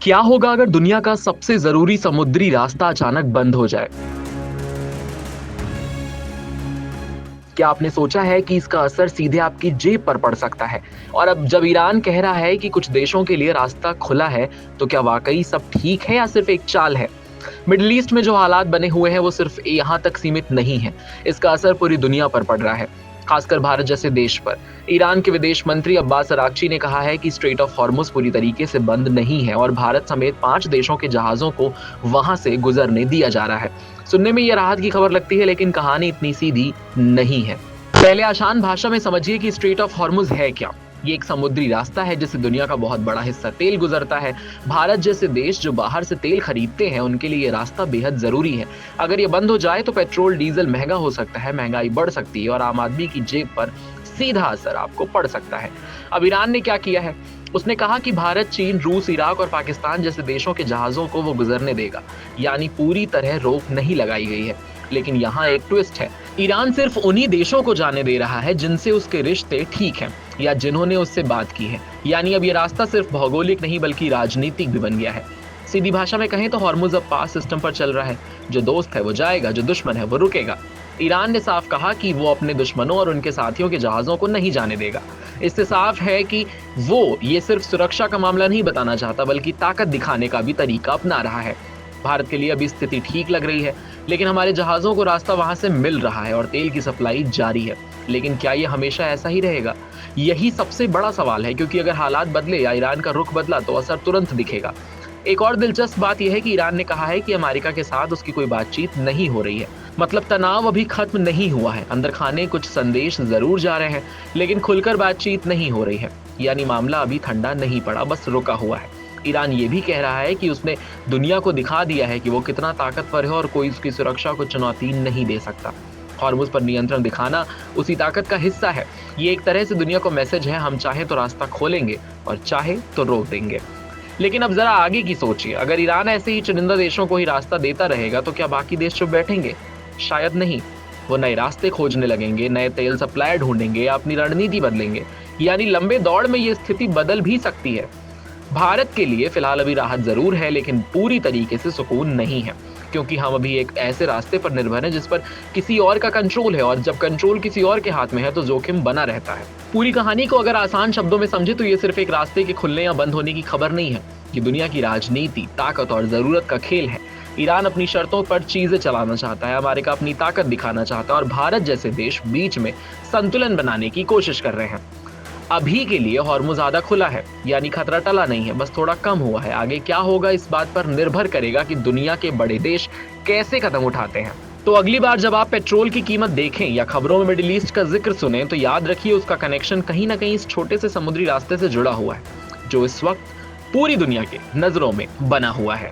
क्या होगा अगर दुनिया का सबसे जरूरी समुद्री रास्ता अचानक बंद हो जाए? क्या आपने सोचा है कि इसका असर सीधे आपकी जेब पर पड़ सकता है? और अब जब ईरान कह रहा है कि कुछ देशों के लिए रास्ता खुला है, तो क्या वाकई सब ठीक है या सिर्फ एक चाल है? मिडिल ईस्ट में जो हालात बने हुए हैं वो सिर्फ यहाँ तक सीमित नहीं है। इसका असर पूरी दुनिया पर पड़ रहा है, खासकर भारत जैसे देश पर। ईरान के विदेश मंत्री अब्बास अरागची ने कहा है कि स्ट्रेट ऑफ हॉर्मुज पूरी तरीके से बंद नहीं है और भारत समेत 5 देशों के जहाजों को वहां से गुजरने दिया जा रहा है। सुनने में ये राहत की खबर लगती है, लेकिन कहानी इतनी सीधी नहीं है। पहले आसान भाषा में समझिए कि स्ट्रेट ऑफ हॉर्मुज है क्या। ये एक समुद्री रास्ता है जिससे दुनिया का बहुत बड़ा हिस्सा तेल गुजरता है। भारत जैसे देश जो बाहर से तेल खरीदते हैं, उनके लिए ये रास्ता बेहद जरूरी है। अगर ये बंद हो जाए तो पेट्रोल डीजल महंगा हो सकता है, महंगाई बढ़ सकती है और आम आदमी की जेब पर सीधा असर आपको पड़ सकता है। अब ईरान ने क्या किया है? उसने कहा कि भारत, चीन, रूस, इराक और पाकिस्तान जैसे देशों के जहाजों को वो गुजरने देगा, यानी पूरी तरह रोक नहीं लगाई गई है। लेकिन यहाँ एक ट्विस्ट है। ईरान सिर्फ उन्हीं देशों को जाने दे रहा है जिनसे उसके रिश्ते ठीक हैं या जिन्होंने उससे बात की है। यानी अब ये रास्ता सिर्फ भौगोलिक नहीं बल्कि राजनीतिक भी बन गया है। सीधी भाषा में कहें तो हॉर्मुज अब पास सिस्टम पर चल रहा है। जो दोस्त है वो जाएगा, जो दुश्मन है वो रुकेगा। ईरान ने साफ कहा कि वो अपने दुश्मनों और उनके साथियों के जहाजों को नहीं जाने देगा। इससे साफ है कि वो ये सिर्फ सुरक्षा का मामला नहीं बताना चाहता, बल्कि ताकत दिखाने का भी तरीका अपना रहा है। भारत के लिए अभी स्थिति ठीक लग रही है, लेकिन हमारे जहाजों को रास्ता वहां से मिल रहा है और तेल की सप्लाई जारी है। लेकिन क्या ये हमेशा ऐसा ही रहेगा? यही सबसे बड़ा सवाल है, क्योंकि अगर हालात बदले या ईरान का रुख बदला तो असर तुरंत दिखेगा। एक और दिलचस्प बात यह है कि ईरान ने कहा है कि अमेरिका के साथ उसकी कोई बातचीत नहीं हो रही है। मतलब तनाव अभी खत्म नहीं हुआ है। अंदर खाने कुछ संदेश जरूर जा रहे हैं, लेकिन खुलकर बातचीत नहीं हो रही है। यानी मामला अभी ठंडा नहीं पड़ा, बस रुका हुआ है। ईरान ये भी कह रहा है कि उसने दुनिया को दिखा दिया है कि वो कितना ताकतवर है और कोई उसकी सुरक्षा को चुनौती नहीं दे सकता। हॉर्मुज पर नियंत्रण दिखाना उसी ताकत का हिस्सा है। ये एक तरह से दुनिया को मैसेज है, हम चाहे तो रास्ता खोलेंगे और चाहे तो रोक देंगे। लेकिन अब जरा आगे की सोचिए, अगर ईरान ऐसे ही चुनिंदा देशों को ही रास्ता देता रहेगा तो क्या बाकी देश चुप बैठेंगे? शायद नहीं। वो नए रास्ते खोजने लगेंगे, नए तेल सप्लायर ढूंढेंगे या अपनी रणनीति बदलेंगे। यानी लंबे दौड़ में ये स्थिति बदल भी सकती है। भारत के लिए फिलहाल अभी राहत जरूर है, लेकिन पूरी तरीके से सुकून नहीं है, क्योंकि हम अभी एक ऐसे रास्ते पर निर्भर हैं जिस पर किसी और का कंट्रोल है, और जब कंट्रोल किसी और के हाथ में है तो जोखिम बना रहता है। पूरी कहानी को अगर आसान शब्दों में समझे तो ये सिर्फ एक रास्ते के खुलने या बंद होने की खबर नहीं है। ये दुनिया की राजनीति, ताकत और जरूरत का खेल है। ईरान अपनी शर्तों पर चीजें चलाना चाहता है, अमेरिका अपनी ताकत दिखाना चाहता है और भारत जैसे देश बीच में संतुलन बनाने की कोशिश कर रहे हैं। अभी के लिए हॉर्मुज आधा खुला है, यानी खतरा टला नहीं है, बस थोड़ा कम हुआ है। आगे क्या होगा इस बात पर निर्भर करेगा कि दुनिया के बड़े देश कैसे कदम उठाते हैं। तो अगली बार जब आप पेट्रोल की कीमत देखें या खबरों में मिडिल ईस्ट का जिक्र सुने, तो याद रखिए उसका कनेक्शन कहीं ना कहीं इस छोटे से समुद्री रास्ते से जुड़ा हुआ है, जो इस वक्त पूरी दुनिया के नजरों में बना हुआ है।